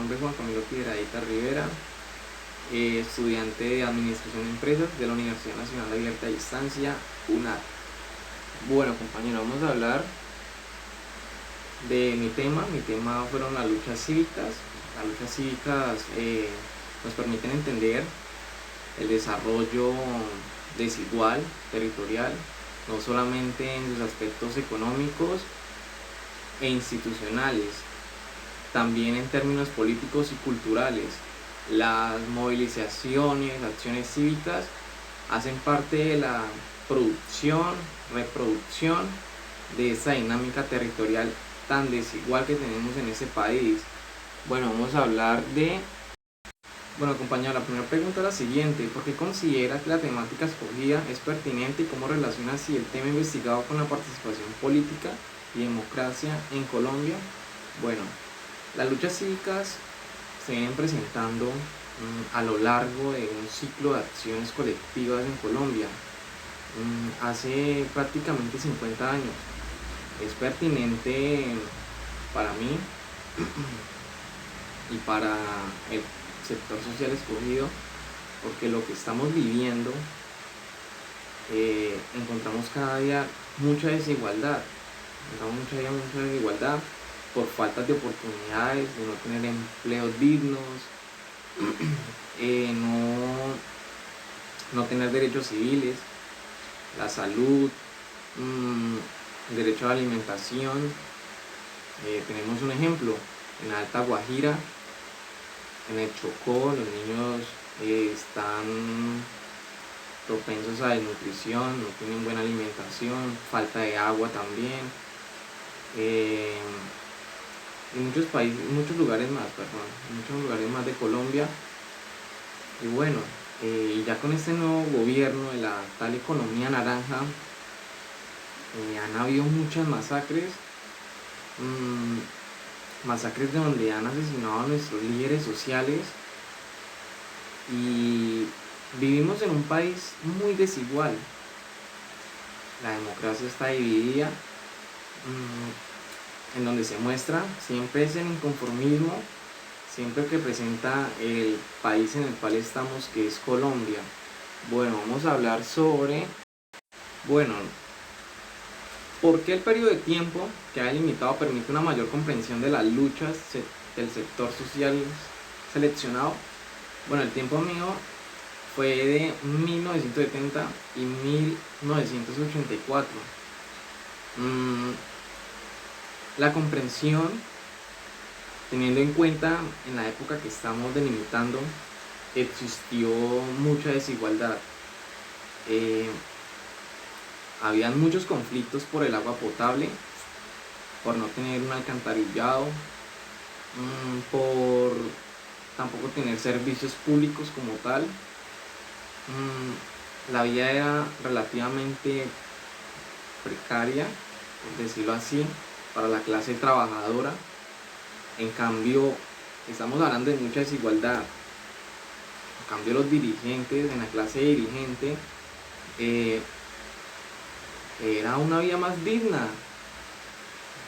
nombre es Juan Camilo Piedradita Rivera, estudiante de Administración de Empresas de la Universidad Nacional Abierta a Distancia, UNAD. Bueno, compañero, vamos a hablar de mi tema. Mi tema fueron las luchas cívicas. Las luchas cívicas nos permiten entender el desarrollo desigual, territorial, no solamente en sus aspectos económicos e institucionales, también en términos políticos y culturales. Las movilizaciones, acciones cívicas hacen parte de la producción, reproducción de esa dinámica territorial tan desigual que tenemos en ese país. Bueno, vamos a hablar de... Bueno, compañero, la primera pregunta es la siguiente: ¿por qué considera que la temática escogida es pertinente y cómo relaciona así el tema investigado con la participación política y democracia en Colombia? Bueno, las luchas cívicas se vienen presentando a lo largo de un ciclo de acciones colectivas en Colombia hace prácticamente 50 años. Es pertinente para mí y para el sector social escogido porque lo que estamos viviendo, encontramos cada día mucha desigualdad. Mucha desigualdad por faltas de oportunidades, de no tener empleos dignos, no tener derechos civiles, la salud, el derecho a la alimentación. Tenemos un ejemplo: en la Alta Guajira, en el Chocó, los niños están propensos a desnutrición, no tienen buena alimentación, falta de agua también. En muchos lugares más de Colombia. Y bueno, ya con este nuevo gobierno de la tal economía naranja, han habido muchas masacres, masacres de donde han asesinado a nuestros líderes sociales, y vivimos en un país muy desigual. La democracia está dividida, en donde se muestra siempre es el inconformismo, siempre que presenta el país en el cual estamos, que es Colombia. Bueno, vamos a hablar sobre, ¿por qué el periodo de tiempo que ha delimitado permite una mayor comprensión de las luchas del sector social seleccionado? Bueno, el tiempo mío fue de 1970 y 1984. La comprensión, teniendo en cuenta en la época que estamos delimitando, existió mucha desigualdad. Habían muchos conflictos por el agua potable, por no tener un alcantarillado, por tampoco tener servicios públicos como tal. La vida era relativamente precaria, por decirlo así, para la clase trabajadora. En cambio, estamos hablando de mucha desigualdad. En cambio, los dirigentes, en la clase dirigente, era una vida más digna.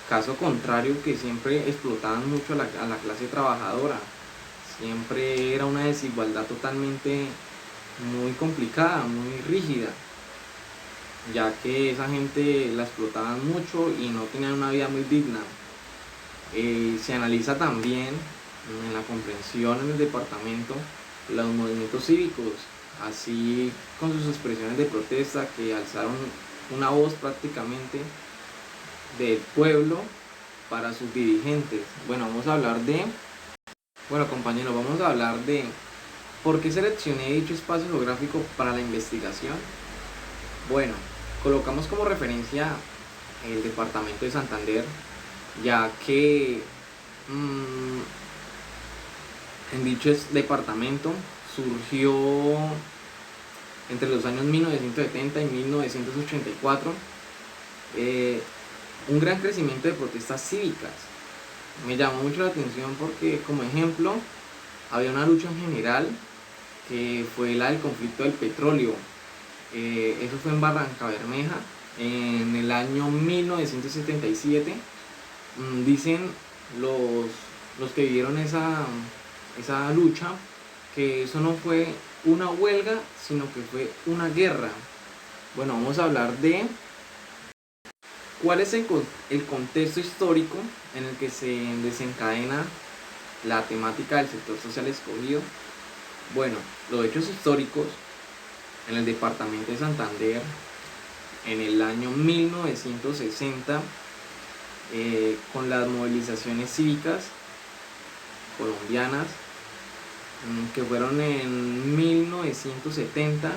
Caso contrario, que siempre explotaban mucho a la clase trabajadora. Siempre era una desigualdad totalmente muy complicada, muy rígida, ya que esa gente la explotaban mucho y no tenían una vida muy digna. Se analiza también en la comprensión en el departamento los movimientos cívicos, así con sus expresiones de protesta que alzaron una voz prácticamente del pueblo para sus dirigentes. Bueno, compañeros, vamos a hablar de por qué seleccioné dicho espacio geográfico para la investigación. Bueno, colocamos como referencia el departamento de Santander, ya que en dicho departamento surgió entre los años 1970 y 1984 un gran crecimiento de protestas cívicas. Me llamó mucho la atención porque, como ejemplo, había una lucha en general que fue la del conflicto del petróleo. Eso fue en Barrancabermeja en el año 1977. Dicen los los que vivieron esa lucha, que eso no fue una huelga, sino que fue una guerra. Bueno, vamos a hablar de cuál es el contexto histórico en el que se desencadena la temática del sector social escogido. Bueno, los hechos históricos en el departamento de Santander en el año 1960, con las movilizaciones cívicas colombianas, que fueron en 1970,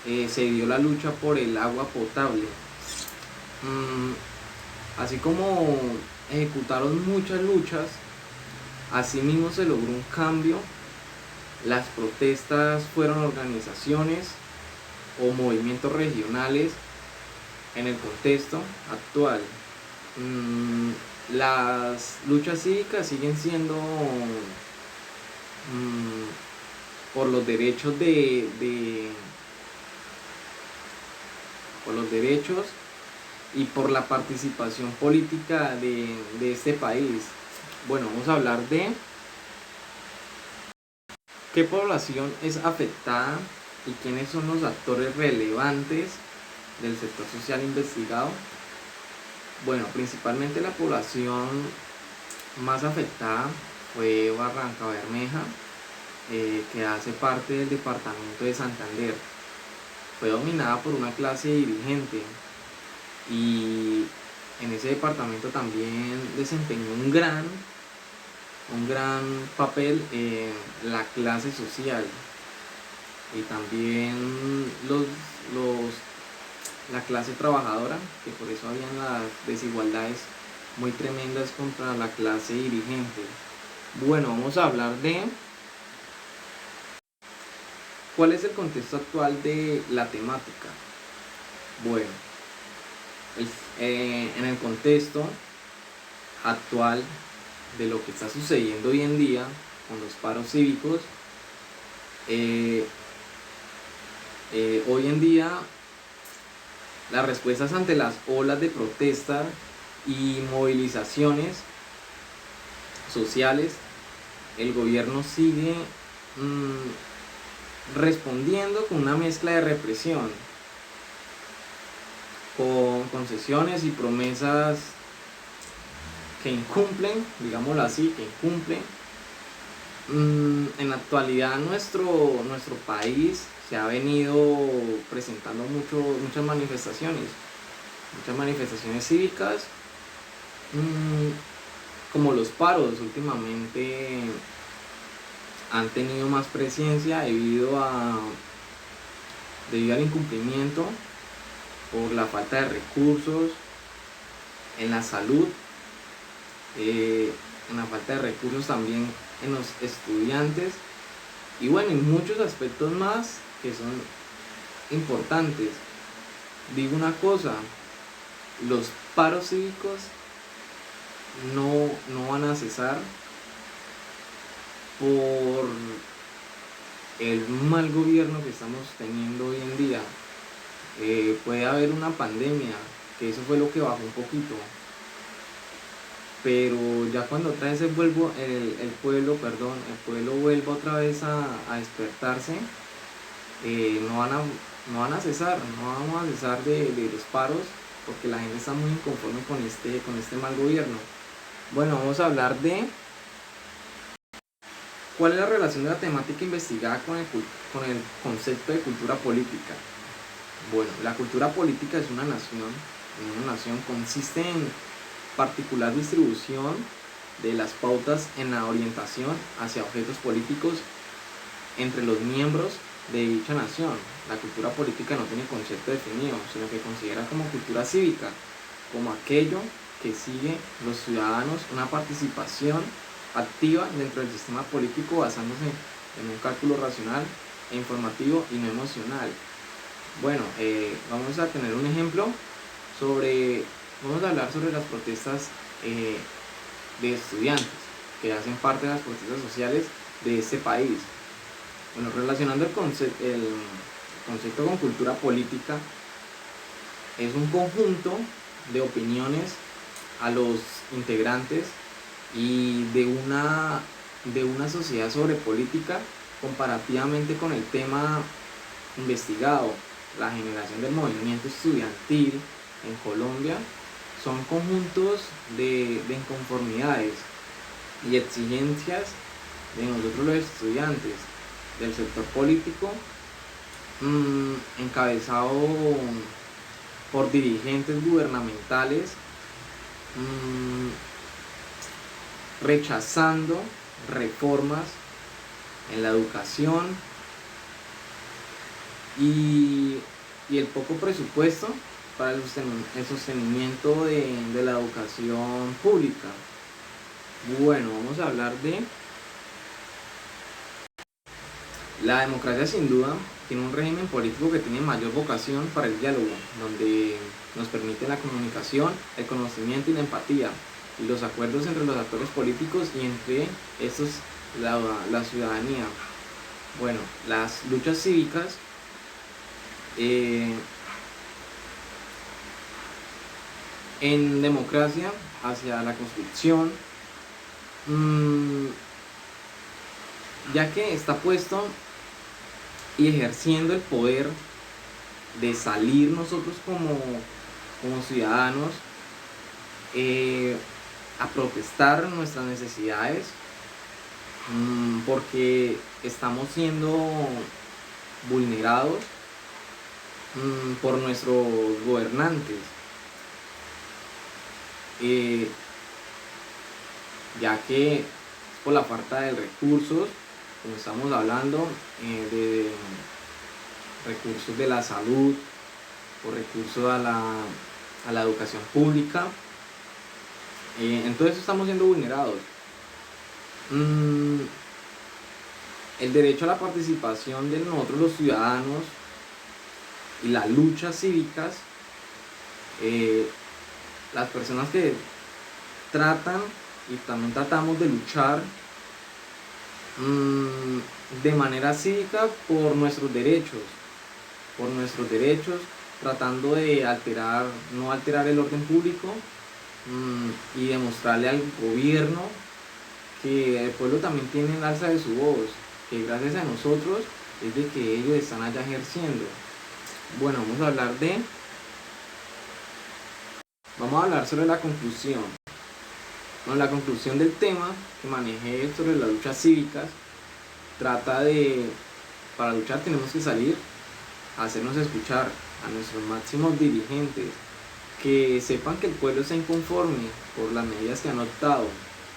se dio la lucha por el agua potable. Así como ejecutaron muchas luchas, asimismo se logró un cambio. Las protestas fueron organizaciones o movimientos regionales en el contexto actual. Las luchas cívicas siguen siendo por los derechos por los derechos y por la participación política de este país. Bueno, vamos a hablar de qué población es afectada y quiénes son los actores relevantes del sector social investigado. Bueno, principalmente la población más afectada fue Barranca Bermeja, que hace parte del departamento de Santander. Fue dominada por una clase dirigente y en ese departamento también desempeñó un gran papel la clase social y también la clase trabajadora, que por eso habían las desigualdades muy tremendas contra la clase dirigente. Bueno, vamos a hablar de cuál es el contexto actual de la temática. Bueno, en el contexto actual de lo que está sucediendo hoy en día con los paros cívicos, hoy en día las respuestas ante las olas de protesta y movilizaciones sociales, el gobierno sigue respondiendo con una mezcla de represión, con concesiones y promesas que incumplen, digámoslo así, que incumplen. En la actualidad nuestro país se ha venido presentando muchas manifestaciones cívicas, como los paros últimamente han tenido más presencia debido al incumplimiento por la falta de recursos en la salud, en la falta de recursos también en los estudiantes y bueno, en muchos aspectos más que son importantes. Digo una cosa, los paros cívicos no van a cesar por el mal gobierno que estamos teniendo hoy en día. Puede haber una pandemia, que eso fue lo que bajó un poquito, pero ya cuando otra vez el pueblo vuelva otra vez a despertarse, no van a cesar, no vamos a cesar de los paros, porque la gente está muy inconforme con este mal gobierno. Bueno, vamos a hablar de cuál es la relación de la temática investigada con el concepto de cultura política. Bueno, la cultura política es una nación consiste en particular distribución de las pautas en la orientación hacia objetos políticos entre los miembros de dicha nación. La cultura política no tiene concepto definido, sino que considera como cultura cívica, como aquello que sigue los ciudadanos una participación activa dentro del sistema político basándose en un cálculo racional e informativo y no emocional. Bueno, vamos a tener un ejemplo vamos a hablar sobre las protestas de estudiantes que hacen parte de las protestas sociales de este país. Bueno, relacionando el concepto con cultura política, es un conjunto de opiniones a los integrantes y de una sociedad sobre política comparativamente con el tema investigado. La generación del movimiento estudiantil en Colombia son conjuntos de inconformidades y exigencias de nosotros los estudiantes del sector político, encabezado por dirigentes gubernamentales, rechazando reformas en la educación y el poco presupuesto para el sostenimiento de la educación pública. Bueno, vamos a hablar de la democracia. Sin duda tiene un régimen político que tiene mayor vocación para el diálogo, donde nos permite la comunicación, el conocimiento y la empatía, y los acuerdos entre los actores políticos y entre estos la ciudadanía. Bueno, las luchas cívicas en democracia hacia la construcción, ya que está puesto y ejerciendo el poder de salir nosotros como ciudadanos a protestar nuestras necesidades, porque estamos siendo vulnerados por nuestros gobernantes, ya que por la falta de recursos, como estamos hablando, de recursos de la salud, o recursos a la educación pública, entonces estamos siendo vulnerados. El derecho a la participación de nosotros los ciudadanos y las luchas cívicas, las personas que tratan y también tratamos de luchar de manera cívica por nuestros derechos, tratando de no alterar el orden público, y demostrarle al gobierno que el pueblo también tiene el alza de su voz, que gracias a nosotros es de que ellos están allá ejerciendo. Bueno, vamos a hablar sobre la conclusión. Bueno, la conclusión del tema que manejé sobre las luchas cívicas trata de, para luchar tenemos que salir a hacernos escuchar a nuestros máximos dirigentes, que sepan que el pueblo está inconforme por las medidas que han optado,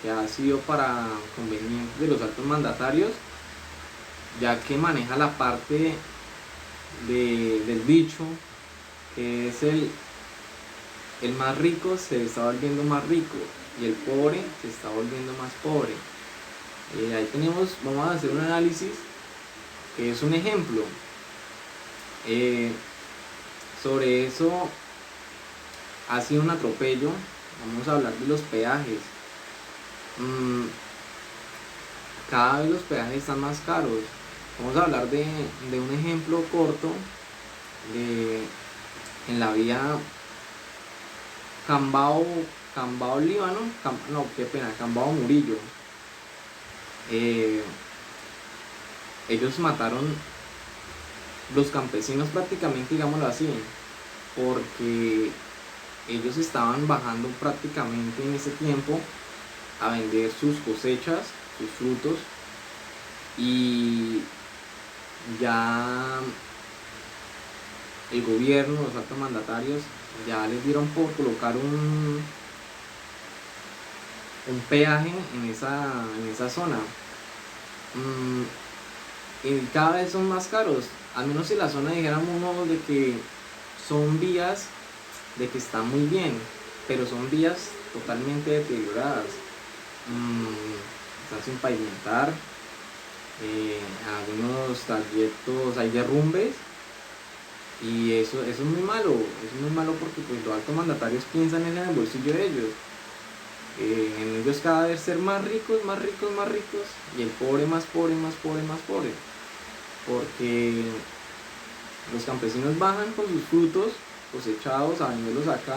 que ha sido para conveniencia de los altos mandatarios, ya que maneja la parte del dicho, que es el más rico se está volviendo más rico y el pobre se está volviendo más pobre. Ahí vamos a hacer un análisis que es un ejemplo. Sobre eso ha sido un atropello. Vamos a hablar de los peajes. Cada vez los peajes están más caros. Vamos a hablar de un ejemplo corto en la vía Cambao Líbano, Cambao Murillo. Ellos mataron los campesinos prácticamente, digámoslo así, porque ellos estaban bajando prácticamente en ese tiempo a vender sus cosechas, sus frutos, y ya el gobierno, los altos mandatarios ya les dieron por colocar un peaje en esa zona, y cada vez son más caros. Al menos si la zona dijéramos de que son vías de que están muy bien, pero son vías totalmente deterioradas, están sin pavimentar, algunos trayectos hay derrumbes, y eso es muy malo, porque pues los altos mandatarios piensan en el bolsillo de ellos, en ellos cada vez ser más ricos, y el pobre más pobre, porque los campesinos bajan con sus frutos cosechados a venderlos acá,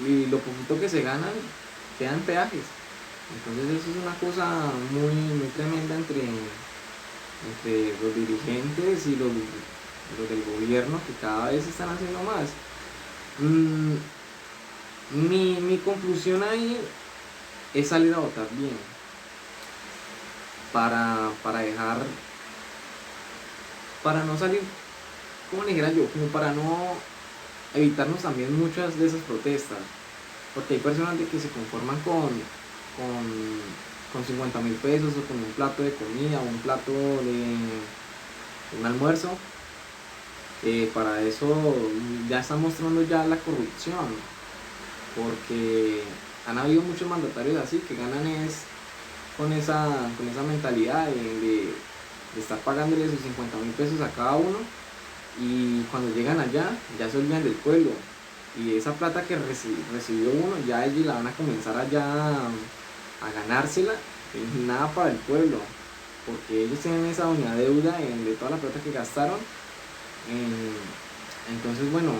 y lo poquito que se ganan quedan peajes. Entonces eso es una cosa muy tremenda entre los dirigentes y los del gobierno, que cada vez están haciendo más. Mm, mi conclusión ahí es salir a votar bien, para dejar, para no salir, como le dijera yo, como para no evitarnos también muchas de esas protestas, porque hay personas de que se conforman con, con 50.000 pesos o con un plato de comida o un plato de un almuerzo. Para eso ya está mostrando ya la corrupción, porque han habido muchos mandatarios así que ganan es con esa mentalidad de estar pagándole sus 50.000 pesos a cada uno, y cuando llegan allá ya se olvidan del pueblo, y esa plata que recibió uno ya ellos la van a comenzar allá a ganársela, y nada para el pueblo, porque ellos tienen esa doña deuda de toda la plata que gastaron. Entonces, bueno,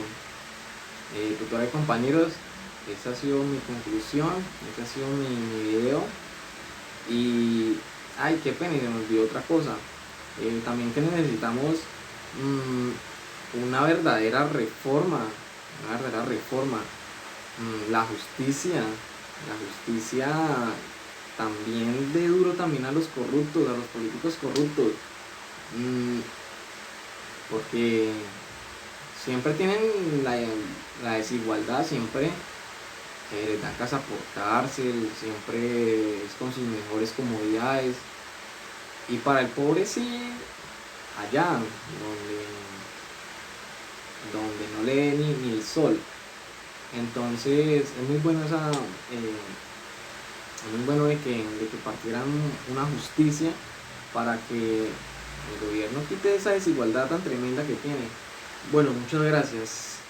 tutora y compañeros, esa ha sido mi conclusión, ese ha sido mi video. Y, ay, qué pena, y se me olvidó otra cosa. También que necesitamos una verdadera reforma, una verdadera reforma. La justicia también de duro también a los corruptos, a los políticos corruptos. Mm, Porque siempre tienen la desigualdad, siempre les dan casa por cárcel, siempre es con sus mejores comodidades. Y para el pobre sí, allá, donde no le dé ni el sol. Entonces es muy bueno es muy bueno de que partieran una justicia para que el gobierno quite esa desigualdad tan tremenda que tiene. Bueno, muchas gracias.